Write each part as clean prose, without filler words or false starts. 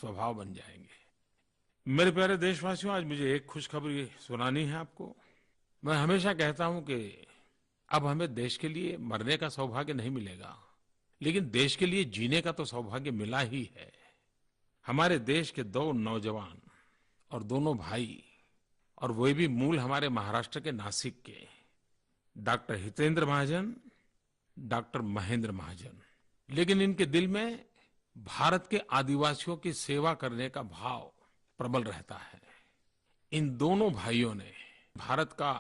स्वभाव बन जाएंगे। मेरे प्यारे देशवासियों, आज मुझे एक खुशखबरी सुनानी है आपको। मैं हमेशा कहता हूं कि अब हमें देश के लिए मरने का सौभाग्य नहीं मिलेगा, लेकिन देश के लिए जीने का तो सौभाग्य मिला ही है। हमारे देश के दो नौजवान और दोनों भाई, और वो भी मूल हमारे महाराष्ट्र के नासिक के, डॉक्टर हितेंद्र महाजन, डॉक्टर महेंद्र महाजन। लेकिन इनके दिल में भारत के आदिवासियों की सेवा करने का भाव प्रबल रहता है। इन दोनों भाइयों ने भारत का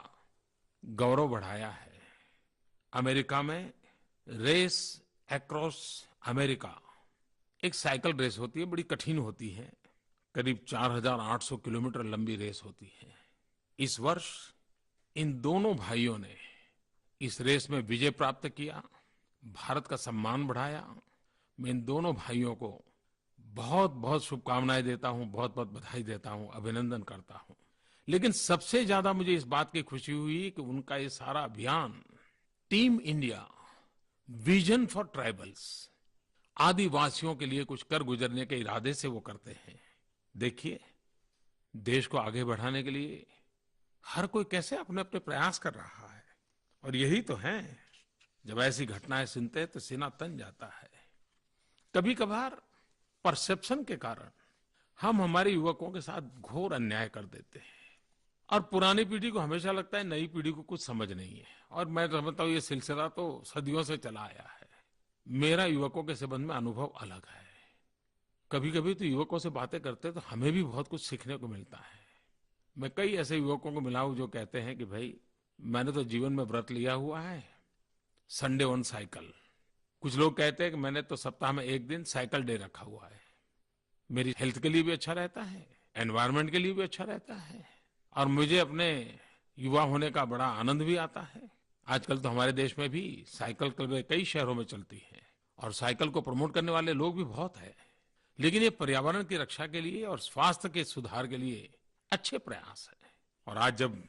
गौरव बढ़ाया है। अमेरिका में रेस अक्रॉस अमेरिका, एक साइकिल रेस होती है, बड़ी कठिन होती है, करीब 4,800 किलोमीटर लंबी रेस होती है। इस वर्ष इन दोनों भाइयों ने इस रेस में विजय प्राप्त किया, भारत का सम्मान बढ़ाया। मैं इन दोनों भाइयों को बहुत बहुत शुभकामनाएं देता हूं, बहुत बहुत बधाई देता हूं, अभिनंदन करता हूं। लेकिन सबसे ज्यादा मुझे इस बात की खुशी हुई कि उनका ये सारा अभियान team India, vision for tribals, आदिवासियों के लिए कुछ कर गुजरने के इरादे से वो करते हैं। देखिए, देश को आगे बढ़ाने के लिए हर कोई कैसे अपने अपने प्रयास कर रहा है, और यही तो है, जब ऐसी घटनाएं सुनते हैं तो सीना तन जाता है। कभी कभार परसेप्शन के कारण हम हमारे युवकों के साथ घोर अन्याय कर देते हैं, और पुरानी पीढ़ी को हमेशा लगता है नई पीढ़ी को कुछ समझ नहीं है। और मैं समझता हूं ये सिलसिला तो सदियों से चला आया है। मेरा युवकों के संबंध में अनुभव अलग है। कभी कभी तो युवकों से बातें करते तो हमें भी बहुत कुछ सीखने को मिलता है। मैं कई ऐसे युवकों को मिला हूं जो कहते हैं कि भाई, मैंने तो जीवन में व्रत लिया हुआ है, संडे ऑन साइकिल। कुछ लोग कहते हैं कि मैंने तो सप्ताह में एक दिन साइकिल डे रखा हुआ है। मेरी हेल्थ के लिए भी अच्छा रहता है, एनवायरनमेंट के लिए भी अच्छा रहता है, और मुझे अपने युवा होने का बड़ा आनंद भी आता है। आजकल तो हमारे देश में भी साइकिल क्लबें कई शहरों में चलती हैं, और साइकिल को प्रमोट करने वाले लोग भी बहुत हैं। लेकिन ये पर्यावरण की रक्षा के लिए और स्वास्थ्य के सुधार के लिए अच्छे प्रयास है। और आज जब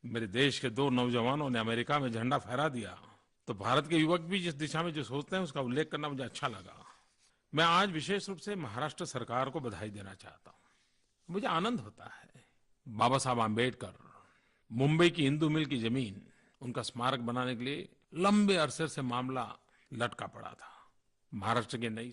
मेरे देश के दो नौजवानों ने अमेरिका में झंडा फहरा दिया, तो भारत के युवक भी जिस दिशा में जो सोचते हैं उसका उल्लेख करना मुझे अच्छा लगा। मैं आज विशेष रूप से महाराष्ट्र सरकार को बधाई देना चाहता हूं। मुझे आनंद होता है, बाबा साहब आम्बेडकर, मुंबई की इंदू मिल की जमीन, उनका स्मारक बनाने के लिए लंबे अरसे से मामला लटका पड़ा था। महाराष्ट्र की नई